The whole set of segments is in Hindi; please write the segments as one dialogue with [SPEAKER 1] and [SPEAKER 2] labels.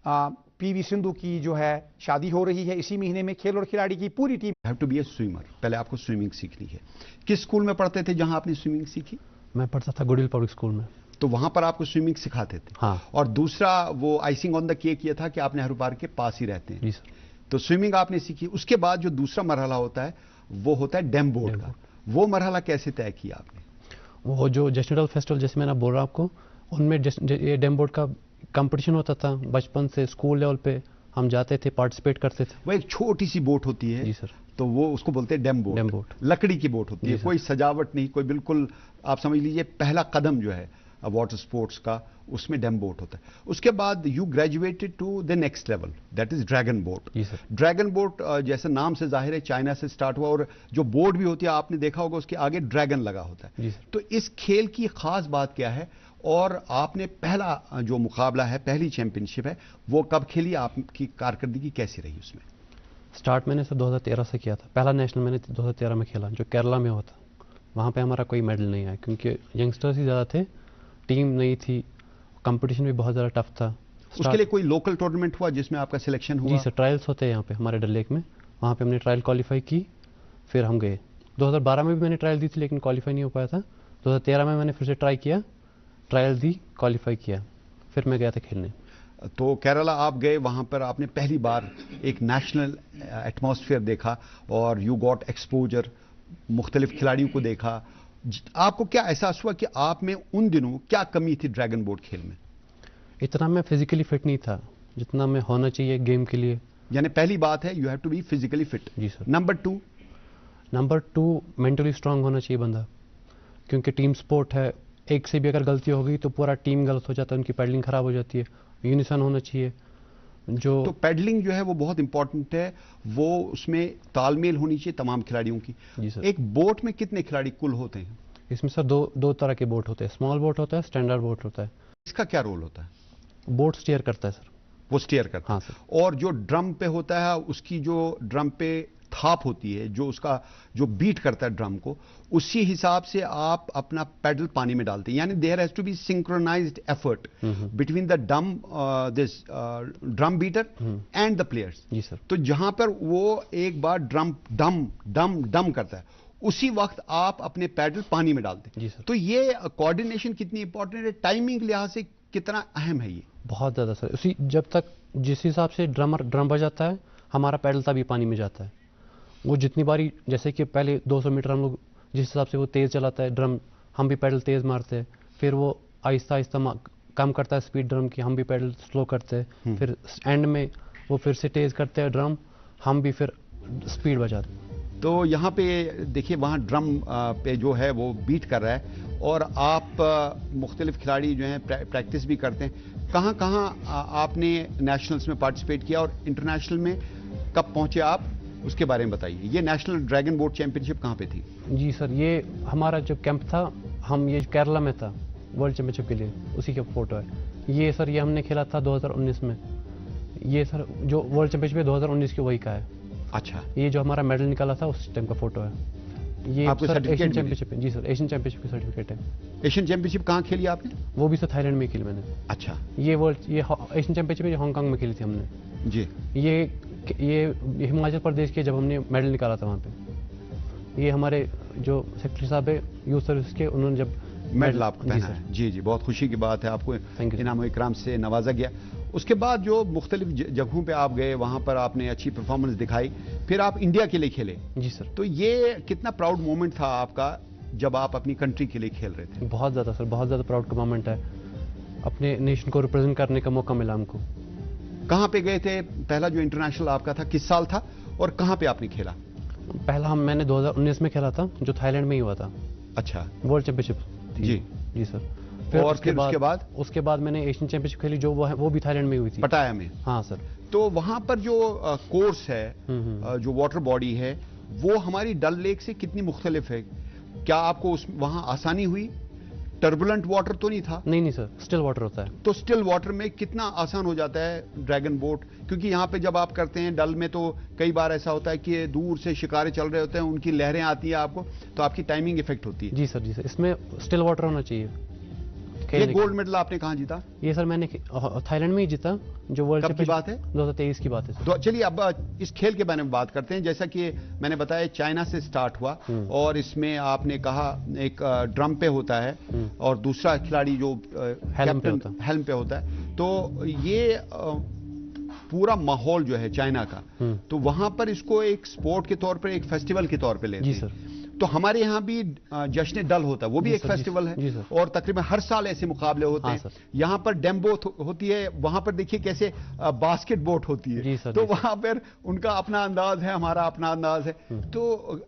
[SPEAKER 1] पीवी सिंधु की जो है शादी हो रही है इसी महीने में। खेल और खिलाड़ी की पूरी team
[SPEAKER 2] have to be a swimmer. पहले आपको स्विमिंग सीखनी है। किस स्कूल में पढ़ते थे जहां आपने स्विमिंग सीखी?
[SPEAKER 3] मैं पढ़ता था गुडिल पब्लिक स्कूल में।
[SPEAKER 2] तो वहां पर आपको स्विमिंग सिखाते थे?
[SPEAKER 3] हाँ।
[SPEAKER 2] और दूसरा वो आइसिंग ऑन द केक ये था कि आप नेहरू पार्क के पास ही रहते हैं।
[SPEAKER 3] जी सर।
[SPEAKER 2] तो स्विमिंग आपने सीखी। उसके बाद जो दूसरा मरहला होता है वो होता है डैम बोट का। वो मरहला कैसे तय किया आपने?
[SPEAKER 3] वो जो जश्नल फेस्टिवल जैसे मैंने बोल रहा आपको, उनमें ये डैम बोट का कंपटीशन होता था। बचपन से स्कूल लेवल पे हम जाते थे, पार्टिसिपेट करते थे।
[SPEAKER 2] वो एक छोटी सी बोट होती है।
[SPEAKER 3] जी सर।
[SPEAKER 2] तो वो उसको बोलते हैं डैम बोट।
[SPEAKER 3] डैम बोट
[SPEAKER 2] लकड़ी की बोट होती है, कोई सजावट नहीं, कोई बिल्कुल आप समझ लीजिए पहला कदम जो है वाटर स्पोर्ट्स का, उसमें डैम बोट होता है। उसके बाद you graduated to the next level, that is dragon boat.
[SPEAKER 3] जी सर।
[SPEAKER 2] ड्रैगन बोट जैसे नाम से जाहिर है चाइना से स्टार्ट हुआ, और जो बोट भी होती है आपने देखा होगा उसके आगे ड्रैगन लगा होता है।
[SPEAKER 3] जी सर।
[SPEAKER 2] तो इस खेल की खास बात क्या है, और आपने पहला जो मुकाबला है, पहली चैंपियनशिप है, वो कब खेली? आपकी कारकर्दगी कैसी रही उसमें?
[SPEAKER 3] स्टार्ट मैंने सर 2013 से किया था। पहला नेशनल मैंने 2013 में खेला, जो केरला में हुआ था। वहाँ पे हमारा कोई मेडल नहीं आया क्योंकि यंगस्टर्स ही ज़्यादा थे, टीम नहीं थी, कंपटीशन भी बहुत ज़्यादा टफ था।
[SPEAKER 2] उसके लिए कोई लोकल टूर्नामेंट हुआ जिसमें आपका सिलेक्शन हुआ?
[SPEAKER 3] जी सर, ट्रायल्स होते हैं यहाँ पे हमारे डल लेक में। वहाँ पे हमने ट्रायल क्वालिफाई की, फिर हम गए। 2012 में भी मैंने ट्रायल दी थी लेकिन क्वालिफाई नहीं हो पाया था। 2013 में मैंने फिर से ट्राई किया, ट्रायल दी, क्वालिफाई किया, फिर मैं गया था खेलने।
[SPEAKER 2] तो केरला आप गए, वहाँ पर आपने पहली बार एक नेशनल एटमॉस्फेयर देखा और यू गॉट एक्सपोजर, मुख्तलिफ खिलाड़ियों को देखा। आपको क्या एहसास हुआ कि आप में उन दिनों क्या कमी थी ड्रैगन बोट खेल में?
[SPEAKER 3] इतना मैं फिजिकली फिट नहीं था जितना मैं होना चाहिए गेम के लिए।
[SPEAKER 2] यानी पहली बात है you have to be physically fit.
[SPEAKER 3] जी sir.
[SPEAKER 2] Number two
[SPEAKER 3] mentally strong होना चाहिए बंदा, क्योंकि टीम स्पोर्ट है। एक से भी अगर गलती हो गई तो पूरा टीम गलत हो जाता है, उनकी पैडलिंग खराब हो जाती है। यूनिसन होना चाहिए जो।
[SPEAKER 2] तो पैडलिंग जो है वो बहुत इंपॉर्टेंट है, वो उसमें तालमेल होनी चाहिए तमाम खिलाड़ियों की।
[SPEAKER 3] जी सर।
[SPEAKER 2] एक बोट में कितने खिलाड़ी कुल होते हैं?
[SPEAKER 3] इसमें सर दो तरह के बोट होते हैं, स्मॉल बोट होता है, स्टैंडर्ड बोट होता है।
[SPEAKER 2] इसका क्या रोल होता है?
[SPEAKER 3] बोट स्टीयर करता है सर।
[SPEAKER 2] वो स्टीयर करता है।
[SPEAKER 3] हाँ सर।
[SPEAKER 2] और जो ड्रम पे होता है, उसकी जो ड्रम पे थाप होती है, जो उसका जो बीट करता है ड्रम को, उसी हिसाब से आप अपना पैडल पानी में डालते हैं। यानी there has to be synchronized effort between the drum beater and the players.
[SPEAKER 3] जी सर।
[SPEAKER 2] तो जहां पर वो एक बार ड्रम डम डम डम करता है, उसी वक्त आप अपने पैडल पानी में डालते हैं।
[SPEAKER 3] जी सर।
[SPEAKER 2] तो ये कोऑर्डिनेशन कितनी इंपॉर्टेंट है, टाइमिंग लिहाज से कितना अहम है ये?
[SPEAKER 3] बहुत ज़्यादा सर। उसी जब तक जिस हिसाब से ड्रम बजाता है, हमारा पैडल तभी पानी में जाता है। वो जितनी बारी, जैसे कि पहले 200 मीटर हम लोग जिस हिसाब से वो तेज़ चलाता है ड्रम, हम भी पैडल तेज़ मारते हैं। फिर वो आहिस्ता आहिस्ता कम करता है स्पीड ड्रम की, हम भी पैडल स्लो करते हैं। फिर एंड में वो फिर से तेज़ करते हैं ड्रम, हम भी फिर स्पीड बजाते हैं।
[SPEAKER 2] तो यहाँ पे देखिए, वहाँ ड्रम पे जो है वो बीट कर रहा है, और आप मुख्तलिफ खिलाड़ी जो हैं प्रैक्टिस भी करते हैं। कहाँ कहाँ आपने नेशनल्स में पार्टिसिपेट किया, और इंटरनेशनल में कब पहुँचे आप, उसके बारे में बताइए। ये नेशनल ड्रैगन बोट चैंपियनशिप कहाँ पे थी?
[SPEAKER 3] जी सर, ये हमारा जो कैंप था, हम ये केरला में था वर्ल्ड चैंपियनशिप के लिए, उसी का फोटो है ये सर। ये हमने खेला था 2019 में। ये सर जो वर्ल्ड चैंपियनशिप है 2019 की, वही का है।
[SPEAKER 2] अच्छा।
[SPEAKER 3] ये जो हमारा मेडल निकाला था उस टाइम का फोटो है ये।
[SPEAKER 2] आपको
[SPEAKER 3] सर
[SPEAKER 2] सर्टिफिकेट
[SPEAKER 3] एशियन चैंपियनशिप है। जी सर, एशियन चैंपियनशिप की सर्टिफिकेट है।
[SPEAKER 2] एशियन चैंपियनशिप कहाँ खेली आपने?
[SPEAKER 3] वो भी सर थाईलैंड में खेली मैंने।
[SPEAKER 2] अच्छा।
[SPEAKER 3] ये एशियन चैंपियनशिप है, हांगकांग में खेली थी हमने।
[SPEAKER 2] जी।
[SPEAKER 3] ये हिमाचल प्रदेश के जब हमने मेडल निकाला था वहाँ पे। ये हमारे जो सेक्रेटरी साहब है यूथ सर्विस के, उन्होंने जब
[SPEAKER 2] मेडल आपको पहना है। जी जी, बहुत खुशी की बात है, आपको इनाम इकराम से नवाजा गया। उसके बाद जो मुख्तलिफ जगहों पे आप गए, वहाँ पर आपने अच्छी परफॉर्मेंस दिखाई, फिर आप इंडिया के लिए खेले।
[SPEAKER 3] जी सर।
[SPEAKER 2] तो ये कितना प्राउड मोमेंट था आपका जब आप अपनी कंट्री के लिए खेल रहे थे?
[SPEAKER 3] बहुत ज़्यादा सर, बहुत ज़्यादा प्राउड का मोमेंट है। अपने नेशन को रिप्रेजेंट करने का मौका मिला हमको।
[SPEAKER 2] कहाँ पे गए थे? पहला जो इंटरनेशनल आपका था किस साल था, और कहाँ पे आपने खेला?
[SPEAKER 3] पहला मैंने 2019 में खेला था, जो थाईलैंड में ही हुआ था।
[SPEAKER 2] अच्छा।
[SPEAKER 3] वर्ल्ड चैंपियनशिप थी। जी जी सर।
[SPEAKER 2] फिर और उसके बाद
[SPEAKER 3] मैंने एशियन चैंपियनशिप खेली, जो वो भी थाईलैंड में हुई थी,
[SPEAKER 2] पटाया में।
[SPEAKER 3] हाँ सर।
[SPEAKER 2] तो वहां पर जो कोर्स है, जो वाटर बॉडी है, वो हमारी डल लेक से कितनी मुख्तलिफ है? क्या आपको वहां आसानी हुई? टर्बुलेंट वाटर तो नहीं था?
[SPEAKER 3] नहीं सर, स्टिल वाटर होता है।
[SPEAKER 2] तो स्टिल वाटर में कितना आसान हो जाता है ड्रैगन बोट? क्योंकि यहाँ पे जब आप करते हैं डल में, तो कई बार ऐसा होता है कि दूर से शिकारे चल रहे होते हैं, उनकी लहरें आती है आपको, तो आपकी टाइमिंग इफेक्ट होती है।
[SPEAKER 3] जी सर, जी सर। इसमें स्टिल वाटर होना चाहिए,
[SPEAKER 2] ये गोल्ड मेडल आपने कहाँ जीता?
[SPEAKER 3] ये सर मैंने थाईलैंड में ही जीता, जो वर्ल्ड
[SPEAKER 2] कब की बात है?
[SPEAKER 3] 2023 की बात है सर।
[SPEAKER 2] तो चलिए अब इस खेल के बारे में बात करते हैं। जैसा कि मैंने बताया चाइना से स्टार्ट हुआ और इसमें आपने कहा एक ड्रम पे होता है और दूसरा खिलाड़ी जो हेल्म पे होता है। तो ये पूरा माहौल जो है चाइना का, तो वहां पर इसको एक स्पोर्ट के तौर पर, एक फेस्टिवल के तौर पे लेते हैं।
[SPEAKER 3] जी सर।
[SPEAKER 2] तो हमारे यहाँ भी जश्न डल होता है, वो भी एक फेस्टिवल है और तकरीबन हर साल ऐसे मुकाबले होते हैं। यहाँ पर डेम्बो होती है, वहां पर देखिए कैसे बास्केट बोट होती है। तो वहां पर उनका अपना अंदाज है, हमारा अपना अंदाज है। तो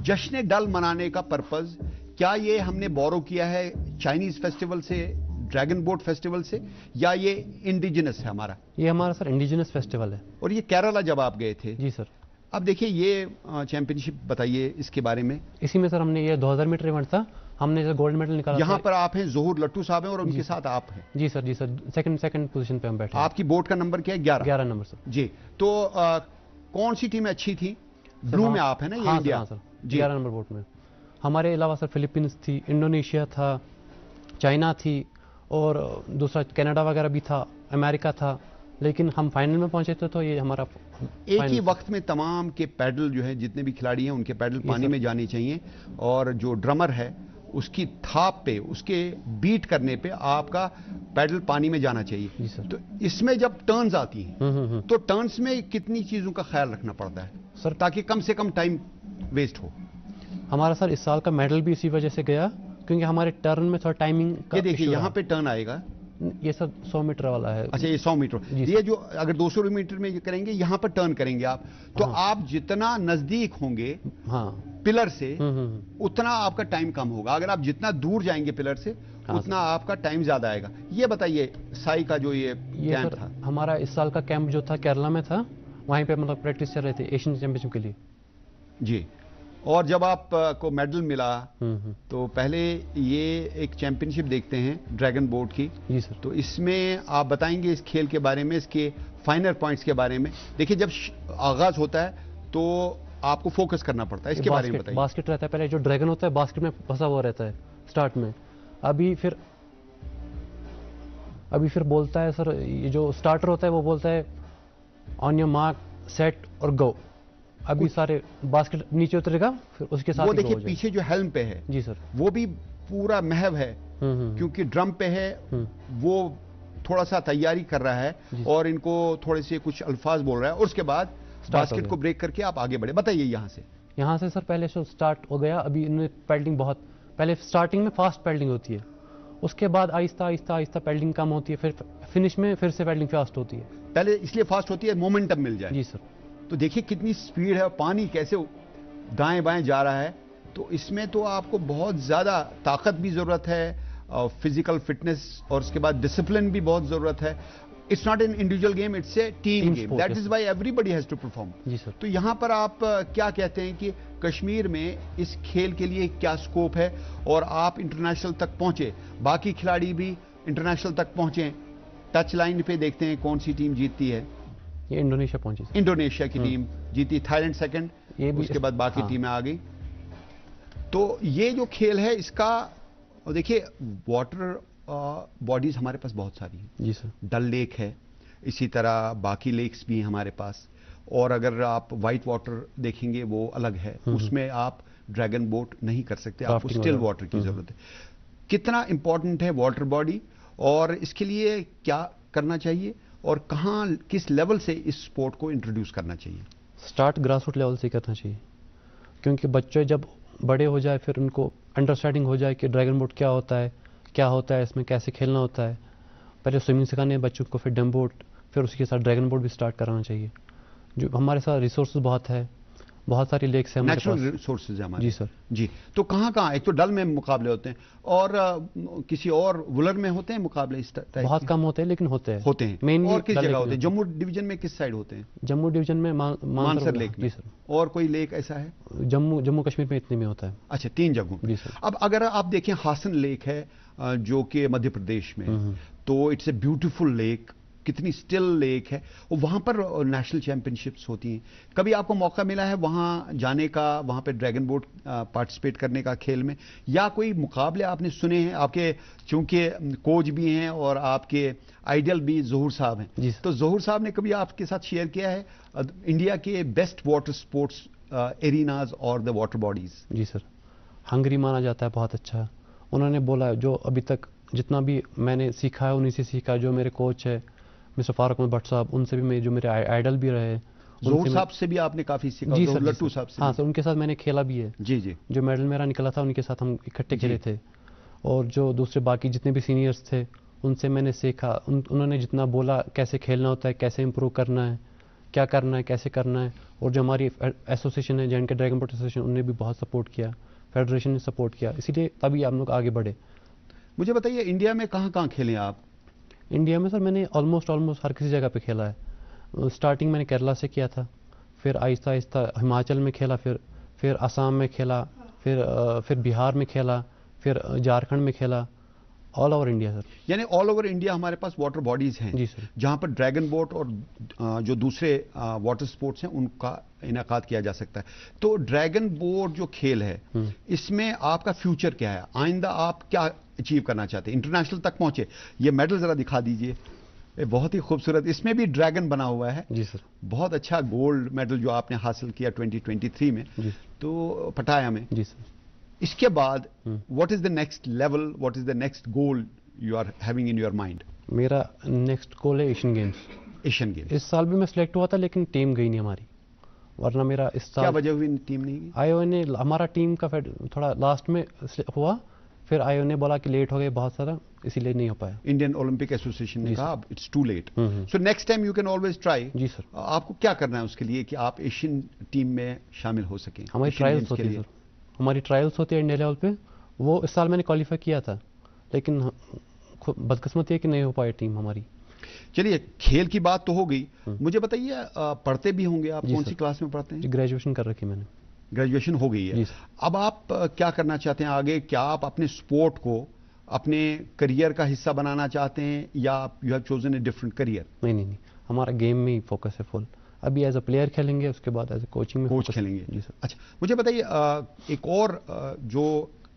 [SPEAKER 2] जश्न डल मनाने का पर्पज क्या ये हमने बोरो किया है चाइनीज फेस्टिवल से, ड्रैगन बोट फेस्टिवल से, या ये इंडिजिनस है हमारा?
[SPEAKER 3] ये हमारा सर इंडिजिनस फेस्टिवल है।
[SPEAKER 2] और ये केरला जब आप गए थे?
[SPEAKER 3] जी सर।
[SPEAKER 2] अब देखिए ये चैंपियनशिप बताइए इसके बारे में।
[SPEAKER 3] इसी में सर हमने ये 2000 मीटर इवेंट था, हमने जो गोल्ड मेडल निकाला।
[SPEAKER 2] यहाँ पर आप हैं, ज़ोहर लट्टू साहब हैं और उनके साथ आप हैं।
[SPEAKER 3] जी सर, जी सर। सेकंड पोजीशन पे हम बैठे।
[SPEAKER 2] आपकी बोट का नंबर क्या है? 11
[SPEAKER 3] नंबर सर।
[SPEAKER 2] जी। तो कौन सी टीम अच्छी थी? ब्लू में आप है ना? ये इंडिया
[SPEAKER 3] सर 11 नंबर बोट में। हमारे अलावा सर फिलीपींस थी, इंडोनेशिया था, चाइना थी और दूसरा कनाडा वगैरह भी था, अमेरिका था, लेकिन हम फाइनल में पहुंचे थे। तो ये हमारा
[SPEAKER 2] एक ही वक्त में तमाम के पैडल जो है, जितने भी खिलाड़ी हैं उनके पैडल पानी में जाने चाहिए और जो ड्रमर है उसकी थाप पे, उसके बीट करने पे आपका पैडल पानी में जाना चाहिए। तो इसमें जब टर्न्स आती हैं तो टर्न्स में कितनी चीजों का ख्याल रखना पड़ता है सर, ताकि कम से कम टाइम वेस्ट हो?
[SPEAKER 3] हमारा सर इस साल का मेडल भी इसी वजह से गया क्योंकि हमारे टर्न में थोड़ा टाइमिंग का।
[SPEAKER 2] ये देखिए यहाँ पे टर्न आएगा,
[SPEAKER 3] ये सर 100 मीटर वाला है।
[SPEAKER 2] अच्छा, ये 100 मीटर। ये जो अगर 200 मीटर में करेंगे, यहाँ पर टर्न करेंगे आप, तो आप जितना नजदीक होंगे पिलर से उतना आपका टाइम कम होगा। अगर आप जितना दूर जाएंगे पिलर से उतना आपका टाइम ज्यादा आएगा। ये बताइए साई का जो ये कैंप था?
[SPEAKER 3] हमारा इस साल का कैंप जो था केरला में था, वहीं पे मतलब प्रैक्टिस चल रहे थे एशियन चैंपियनशिप के लिए।
[SPEAKER 2] जी। और जब आप को मेडल मिला तो पहले ये एक चैंपियनशिप देखते हैं ड्रैगन बोट की।
[SPEAKER 3] जी सर।
[SPEAKER 2] तो इसमें आप बताएंगे इस खेल के बारे में, इसके फाइनल पॉइंट्स के बारे में। देखिए जब आगाज होता है तो आपको फोकस करना पड़ता है, इसके बारे में बताइए।
[SPEAKER 3] बास्केट रहता है, पहले जो ड्रैगन होता है बास्केट में फंसा हुआ रहता है स्टार्ट में। अभी फिर बोलता है सर, ये जो स्टार्टर होता है वो बोलता है ऑन योर मार्क सेट और गो। अभी सारे बास्केट नीचे उतरेगा, फिर उसके साथ
[SPEAKER 2] वो देखिए पीछे जो हेल्म पे है।
[SPEAKER 3] जी सर।
[SPEAKER 2] वो भी पूरा महव है क्योंकि ड्रम पे है, वो थोड़ा सा तैयारी कर रहा है और इनको थोड़े से कुछ अल्फाज बोल रहा है और उसके बाद बास्केट को ब्रेक करके आप आगे बढ़े। बताइए यहाँ से
[SPEAKER 3] सर पहले शो स्टार्ट हो गया। अभी इन्होंने पैडलिंग बहुत, पहले स्टार्टिंग में फास्ट पैडलिंग होती है, उसके बाद आहिस्ता आहिस्ता पैडलिंग कम होती है, फिर फिनिश में फिर से पैडलिंग फास्ट होती है।
[SPEAKER 2] पहले इसलिए फास्ट होती है मोमेंटम मिल जाए।
[SPEAKER 3] जी सर।
[SPEAKER 2] तो देखिए कितनी स्पीड है, पानी कैसे दाएं बाएं जा रहा है। तो इसमें तो आपको बहुत ज्यादा ताकत भी जरूरत है, फिजिकल फिटनेस और उसके बाद डिसिप्लिन भी बहुत जरूरत है। It's not an individual game, it's a team game. That is why everybody has to perform.
[SPEAKER 3] जी सर।
[SPEAKER 2] तो यहाँ पर आप क्या कहते हैं कि कश्मीर में इस खेल के लिए क्या स्कोप है और आप इंटरनेशनल तक पहुंचे, बाकी खिलाड़ी भी इंटरनेशनल तक पहुंचे, टच लाइन पे देखते हैं कौन सी टीम जीतती है?
[SPEAKER 3] ये इंडोनेशिया पहुंची।
[SPEAKER 2] इंडोनेशिया की टीम जीती, थाईलैंड सेकंड, उसके बाद बाकी टीमें आ गई। तो ये जो खेल है इसका, और देखिए वाटर बॉडीज हमारे पास बहुत सारी हैं।
[SPEAKER 3] जी सर।
[SPEAKER 2] डल लेक है, इसी तरह बाकी लेक्स भी हैं हमारे पास, और अगर आप वाइट वाटर देखेंगे वो अलग है, उसमें आप ड्रैगन बोट नहीं कर सकते, आपको स्टिल वाटर की जरूरत है। कितना इंपॉर्टेंट है वाटर बॉडी और इसके लिए क्या करना चाहिए और कहाँ किस लेवल से इस स्पोर्ट को इंट्रोड्यूस करना चाहिए?
[SPEAKER 3] स्टार्ट ग्रासरूट लेवल से करना चाहिए, क्योंकि बच्चे जब बड़े हो जाए फिर उनको अंडरस्टैंडिंग हो जाए कि ड्रैगन बोट क्या होता है, इसमें कैसे खेलना होता है। पहले स्विमिंग सिखाने बच्चों को, फिर डम बोट, फिर उसके साथ ड्रैगन बोट भी स्टार्ट कराना चाहिए। जो हमारे साथ रिसोर्सेज बहुत है, बहुत सारी लेक्स हैं हमारे पास,
[SPEAKER 2] नेचुरल रिसोर्सेज है हमारे।
[SPEAKER 3] जी सर।
[SPEAKER 2] जी। तो कहाँ एक तो डल में मुकाबले होते हैं और किसी और वुलर में होते हैं मुकाबले इस टाइप?
[SPEAKER 3] बहुत कम होते हैं लेकिन होते हैं।
[SPEAKER 2] मेनली और किस जगह होते हैं? जम्मू डिवीजन में किस साइड होते हैं?
[SPEAKER 3] जम्मू डिवीजन में
[SPEAKER 2] मानसर लेक में।
[SPEAKER 3] जी सर।
[SPEAKER 2] और कोई लेक ऐसा है?
[SPEAKER 3] जम्मू कश्मीर में इतने में होता है।
[SPEAKER 2] अच्छा, 3 जगहों।
[SPEAKER 3] जी सर।
[SPEAKER 2] अब अगर आप देखें हासन लेक है जो कि मध्य प्रदेश में, तो इट्स ए ब्यूटीफुल लेक कितनी स्टिल लेक है, और वहां पर नेशनल चैंपियनशिप्स होती हैं। कभी आपको मौका मिला है वहां जाने का, वहां पे ड्रैगन बोट पार्टिसिपेट करने का खेल में, या कोई मुकाबले आपने सुने हैं? आपके चूंकि कोच भी हैं और आपके आइडियल भी ज़हूर साहब हैं,
[SPEAKER 3] जी सर।
[SPEAKER 2] तो ज़हूर साहब ने कभी आपके साथ शेयर किया है इंडिया के बेस्ट वाटर स्पोर्ट्स एरिनाज और द वाटर बॉडीज?
[SPEAKER 3] जी सर, हंगरी माना जाता है बहुत अच्छा। उन्होंने बोला जो अभी तक जितना भी मैंने सीखा है उन्हीं से सीखा है। जो मेरे कोच है मिस्टर फारूक अहमद भट्ट साहब, उनसे भी मैं, जो मेरे आइडल भी रहे,
[SPEAKER 2] ज़हूर साहब से भी आपने काफी सीखा?
[SPEAKER 3] जी
[SPEAKER 2] ज़हूर
[SPEAKER 3] सर,
[SPEAKER 2] लट्टू साहब से?
[SPEAKER 3] हाँ सर, उनके साथ मैंने खेला भी है।
[SPEAKER 2] जी जी।
[SPEAKER 3] जो मेडल मेरा निकला था उनके साथ हम इकट्ठे खेले थे। और जो दूसरे बाकी जितने भी सीनियर्स थे उनसे मैंने सीखा। उन्होंने जितना बोला कैसे खेलना होता है, कैसे इंप्रूव करना है, क्या करना है, कैसे करना है। और जो हमारी एसोसिएशन है जे.एंड.के ड्रैगन बोट एसोसिएशन, उन्होंने भी बहुत सपोर्ट किया, फेडरेशन ने सपोर्ट किया, इसीलिए तभी हम लोग आगे बढ़े।
[SPEAKER 2] मुझे बताइए इंडिया में कहाँ कहाँ खेले आप?
[SPEAKER 3] इंडिया में सर मैंने ऑलमोस्ट हर किसी जगह पे खेला है। स्टार्टिंग मैंने केरला से किया था, फिर आहिस्ता आहिस्ता हिमाचल में खेला, फिर असम में खेला, फिर बिहार में खेला, फिर झारखंड में खेला, ऑल ओवर इंडिया सर।
[SPEAKER 2] यानी ऑल ओवर इंडिया हमारे पास वाटर बॉडीज हैं
[SPEAKER 3] जी सर।
[SPEAKER 2] जहां पर ड्रैगन बोट और जो दूसरे वाटर स्पोर्ट्स हैं उनका इनेकाद किया जा सकता है। तो ड्रैगन बोट जो खेल है, इसमें आपका फ्यूचर क्या है? आइंदा आप क्या अचीव करना चाहते हैं? इंटरनेशनल तक पहुंचे, ये मेडल जरा दिखा दीजिए, ये बहुत ही खूबसूरत, इसमें भी ड्रैगन बना हुआ है।
[SPEAKER 3] जी सर।
[SPEAKER 2] बहुत अच्छा गोल्ड मेडल जो आपने हासिल किया 2023 में,
[SPEAKER 3] जी।
[SPEAKER 2] तो पटाया में।
[SPEAKER 3] जी सर।
[SPEAKER 2] इसके बाद what is the next level, what is the next goal you are having in your mind?
[SPEAKER 3] मेरा नेक्स्ट गोल है एशियन गेम्स।
[SPEAKER 2] Asian games.
[SPEAKER 3] इस साल भी मैं सिलेक्ट हुआ था लेकिन टीम गई नहीं हमारी, वरना मेरा इस साल।
[SPEAKER 2] क्या वजह हुई टीम नहीं गई?
[SPEAKER 3] आईओ ने, हमारा टीम का थोड़ा लास्ट में हुआ, फिर आईओ ने बोला कि लेट हो गए बहुत सारा, इसीलिए नहीं हो पाया।
[SPEAKER 2] इंडियन ओलंपिक एसोसिएशन ने कहा it's too late,
[SPEAKER 3] hmm.
[SPEAKER 2] So next time you can always try.
[SPEAKER 3] जी सर।
[SPEAKER 2] आपको क्या करना है उसके लिए कि आप एशियन टीम में शामिल हो सकें?
[SPEAKER 3] हमारी
[SPEAKER 2] एशियन
[SPEAKER 3] ट्रायल्स
[SPEAKER 2] गेम्स
[SPEAKER 3] होती
[SPEAKER 2] के
[SPEAKER 3] है
[SPEAKER 2] लिए?
[SPEAKER 3] सर, हमारी ट्रायल्स होती है इंडिया लेवल पे। वो इस साल मैंने क्वालिफाई किया था, लेकिन बदकिस्मती है कि नहीं हो पाई टीम हमारी।
[SPEAKER 2] चलिए, खेल की बात तो हो गई, मुझे बताइए पढ़ते भी होंगे आप?
[SPEAKER 3] जी
[SPEAKER 2] कौन
[SPEAKER 3] सर।
[SPEAKER 2] सी क्लास में पढ़ते हैं?
[SPEAKER 3] ग्रेजुएशन कर रखी मैंने।
[SPEAKER 2] ग्रेजुएशन हो गई है।
[SPEAKER 3] जी सर।
[SPEAKER 2] अब आप क्या करना चाहते हैं आगे? क्या आप अपने स्पोर्ट को अपने करियर का हिस्सा बनाना चाहते हैं, या you have chosen a different career?
[SPEAKER 3] नहीं नहीं नहीं, हमारा गेम में ही फोकस है फुल। अभी एज अ प्लेयर खेलेंगे, उसके बाद एज अ कोचिंग में
[SPEAKER 2] कोच
[SPEAKER 3] focus-
[SPEAKER 2] खेलेंगे?
[SPEAKER 3] जी सर।
[SPEAKER 2] अच्छा, मुझे बताइए एक और जो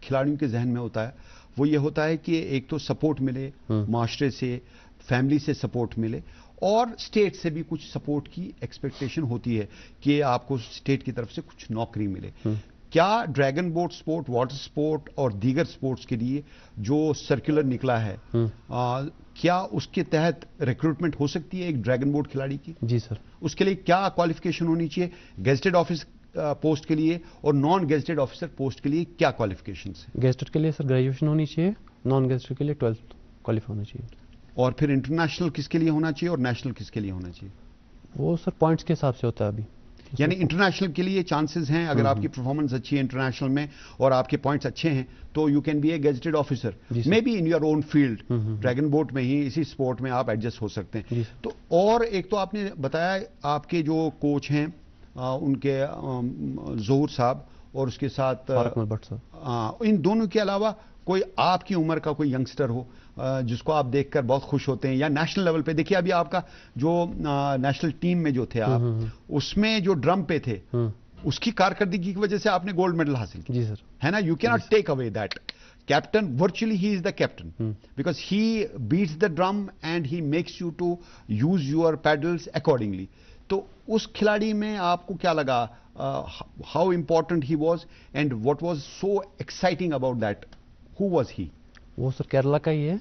[SPEAKER 2] खिलाड़ियों के जहन में होता है वो ये होता है कि एक तो सपोर्ट मिले मास्टर से, फैमिली से सपोर्ट मिले, और स्टेट से भी कुछ सपोर्ट की एक्सपेक्टेशन होती है कि आपको स्टेट की तरफ से कुछ नौकरी मिले। क्या dragon boat sport, water sport और दीगर स्पोर्ट्स के लिए जो सर्कुलर निकला है, क्या उसके तहत रिक्रूटमेंट हो सकती है एक ड्रैगन बोट खिलाड़ी की?
[SPEAKER 3] जी सर।
[SPEAKER 2] उसके लिए क्या क्वालिफिकेशन होनी चाहिए? गेजेटेड ऑफिस पोस्ट के लिए और नॉन गेजेटेड ऑफिसर पोस्ट के लिए क्या क्वालिफिकेशन है?
[SPEAKER 3] गेस्टेड के लिए सर ग्रेजुएशन होनी चाहिए, नॉन गेस्टेड के लिए 12th क्वालिफाई होना चाहिए।
[SPEAKER 2] और फिर इंटरनेशनल किसके लिए होना चाहिए और नेशनल किसके लिए होना चाहिए?
[SPEAKER 3] वो सर पॉइंट्स के हिसाब से होता है अभी।
[SPEAKER 2] यानी इंटरनेशनल के लिए चांसेस हैं, अगर आपकी परफॉर्मेंस अच्छी है इंटरनेशनल में और आपके पॉइंट्स अच्छे हैं, तो you can be A gazetted officer, may be in your own field. Dragon boat में ही, इसी स्पोर्ट में आप एडजस्ट हो सकते हैं। तो और एक तो आपने बताया आपके जो कोच हैं उनके ज़हूर साहब और उसके साथ
[SPEAKER 3] फारूक अहमद भट्ट साहब,
[SPEAKER 2] इन दोनों के अलावा कोई आपकी उम्र का कोई यंगस्टर हो जिसको आप देखकर बहुत खुश होते हैं, या नेशनल लेवल पे? देखिए अभी आपका जो नेशनल टीम में जो थे आप, उसमें जो ड्रम पे थे, उसकी कारकर्दगी की वजह से आपने गोल्ड मेडल हासिल किया।
[SPEAKER 3] जी सर।
[SPEAKER 2] है ना? You can not take away that. Captain, virtually he is the captain, because he beats the drum and he makes you to use your paddles accordingly. तो उस खिलाड़ी में आपको क्या लगा? How important he was and what was so exciting about that? Who was he?
[SPEAKER 3] वो सर केरला का ही है,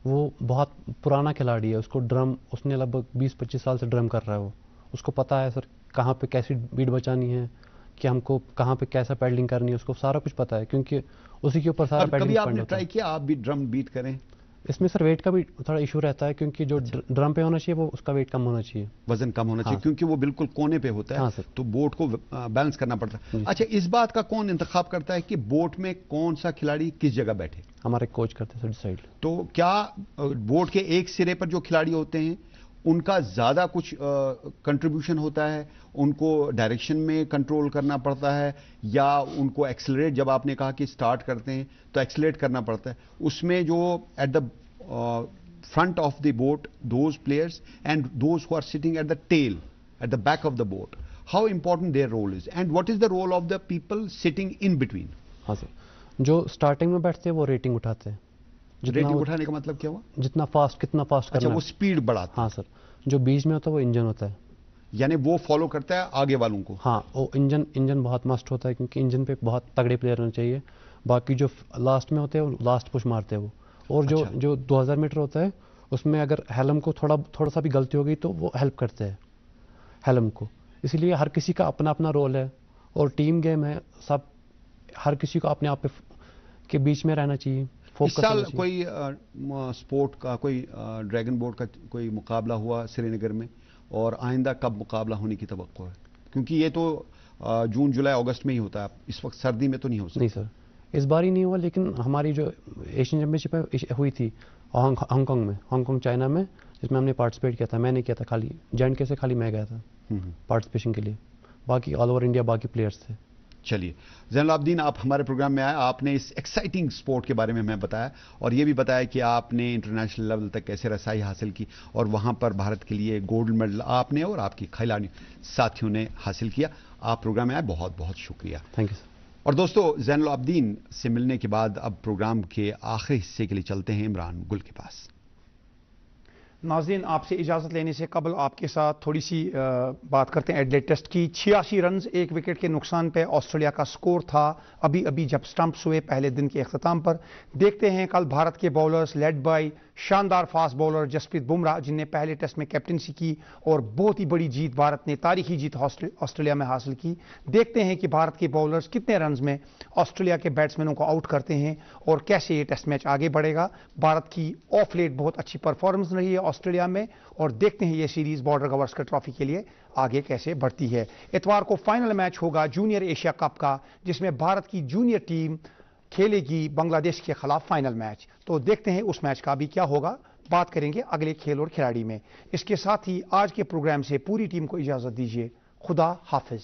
[SPEAKER 3] वो बहुत पुराना खिलाड़ी है। उसको ड्रम, उसने लगभग 20-25 साल से ड्रम कर रहा है। वो, उसको पता है सर कहाँ पे कैसी बीट बचानी है, कि हमको कहाँ पे कैसा पैडलिंग करनी है, उसको सारा कुछ पता है, क्योंकि उसी के ऊपर सारा
[SPEAKER 2] कभी
[SPEAKER 3] पैडलिंग
[SPEAKER 2] आपने ट्राई किया आप भी ड्रम बीट करें?
[SPEAKER 3] इसमें सर वेट का भी थोड़ा इशू रहता है, क्योंकि जो ड्रम पे होना चाहिए वो उसका वेट कम होना चाहिए,
[SPEAKER 2] वजन कम होना चाहिए।
[SPEAKER 3] हाँ।
[SPEAKER 2] क्योंकि वो बिल्कुल कोने पे होता है।
[SPEAKER 3] हाँ सर।
[SPEAKER 2] तो बोट को बैलेंस करना पड़ता है। अच्छा, इस बात का कौन इंतखाब करता है कि बोट में कौन सा खिलाड़ी किस जगह बैठे?
[SPEAKER 3] हमारे कोच करते हैं सर डिसाइड।
[SPEAKER 2] तो क्या बोट के एक सिरे पर जो खिलाड़ी होते हैं उनका ज्यादा कुछ कंट्रीब्यूशन होता है? उनको डायरेक्शन में कंट्रोल करना पड़ता है, या उनको एक्सेलरेट, जब आपने कहा कि स्टार्ट करते हैं तो एक्सेलरेट करना पड़ता है, उसमें जो at the front of the boat, those players, and those who are sitting at the tail, at the back of the boat, how important their role is, and what is the role of the people sitting in between?
[SPEAKER 3] हाँ सर, जो स्टार्टिंग में बैठते हैं वो रेटिंग उठाते हैं।
[SPEAKER 2] रेटिंग उठाने का मतलब क्या हुआ?
[SPEAKER 3] जितना फास्ट, कितना फास्ट
[SPEAKER 2] अच्छा,
[SPEAKER 3] करना
[SPEAKER 2] वो
[SPEAKER 3] है।
[SPEAKER 2] स्पीड बढ़ाते हैं।
[SPEAKER 3] हाँ सर, जो बीच में होता है वो इंजन होता है।
[SPEAKER 2] यानी वो फॉलो करता है आगे वालों को।
[SPEAKER 3] हाँ, वो इंजन बहुत मस्ट होता है, क्योंकि इंजन पे बहुत तगड़े प्लेयर होने चाहिए। बाकी जो लास्ट में होते हैं वो लास्ट पुश मारते हैं वो। और जो 2000 मीटर होता है उसमें अगर हेलम को थोड़ा सा भी गलती हो गई तो वो हेल्प करते हैं हेलम को। इसलिए हर किसी का अपना अपना रोल है और टीम गेम है, सब हर किसी को अपने आप के बीच में रहना चाहिए।
[SPEAKER 2] इस साल कोई स्पोर्ट का, कोई ड्रैगन बोट का कोई मुकाबला हुआ श्रीनगर में, और आइंदा कब मुकाबला होने की तवक्को है? क्योंकि ये तो जून जुलाई अगस्त में ही होता है, इस वक्त सर्दी में तो नहीं हो सकता।
[SPEAKER 3] नहीं सर, इस बार ही नहीं हुआ, लेकिन हमारी जो एशियन चैंपियनशिप हुई थी हांगकांग में, हांगकांग चाइना में, जिसमें हमने पार्टिसिपेट किया था। मैंने किया था, खाली J&K से खाली मैं गया था पार्टिसिपेशन के लिए, बाकी ऑल ओवर इंडिया बाकी प्लेयर्स थे।
[SPEAKER 2] चलिए ज़ैनुल आबदीन, आप हमारे प्रोग्राम में आए, आपने इस एक्साइटिंग स्पोर्ट के बारे में हमें बताया, और ये भी बताया कि आपने इंटरनेशनल लेवल तक कैसे रसाई हासिल की, और वहाँ पर भारत के लिए गोल्ड मेडल आपने और आपकी खिलाड़ी साथियों ने हासिल किया। आप प्रोग्राम में आए, बहुत बहुत शुक्रिया।
[SPEAKER 3] Thank you sir.
[SPEAKER 2] और दोस्तों, ज़ैनुल आबदीन से मिलने के बाद अब प्रोग्राम के आखिरी हिस्से के लिए चलते हैं इमरान गुल के पास।
[SPEAKER 1] नाज़रीन, आपसे इजाज़त लेने से कबल आपके साथ थोड़ी सी बात करते हैं एडिलेड टेस्ट की। 86 रन 1 विकेट के नुकसान पे ऑस्ट्रेलिया का स्कोर था अभी अभी जब स्टंप्स हुए पहले दिन के अख्ताम पर। देखते हैं कल भारत के बॉलर्स लेड बाय शानदार फास्ट बॉलर जसप्रीत बुमराह, जिनने पहले टेस्ट में कैप्टनसी की और बहुत ही बड़ी जीत भारत ने, तारीखी जीत ऑस्ट्रेलिया में हासिल की। देखते हैं कि भारत के बॉलर्स कितने रन में ऑस्ट्रेलिया के बैट्समैनों को आउट करते हैं और कैसे ये टेस्ट मैच आगे बढ़ेगा। भारत की ऑफ लेट बहुत अच्छी परफॉर्मेंस रही है ऑस्ट्रेलिया में, और देखते हैं ये सीरीज बॉर्डर गवास्कर ट्रॉफी के लिए आगे कैसे बढ़ती है। इतवार को फाइनल मैच होगा जूनियर एशिया कप का, जिसमें भारत की जूनियर टीम खेलेगी बांग्लादेश के खिलाफ फाइनल मैच। तो देखते हैं उस मैच का भी क्या होगा, बात करेंगे अगले खेल और खिलाड़ी में। इसके साथ ही आज के प्रोग्राम से पूरी टीम को इजाजत दीजिए। खुदा हाफिज।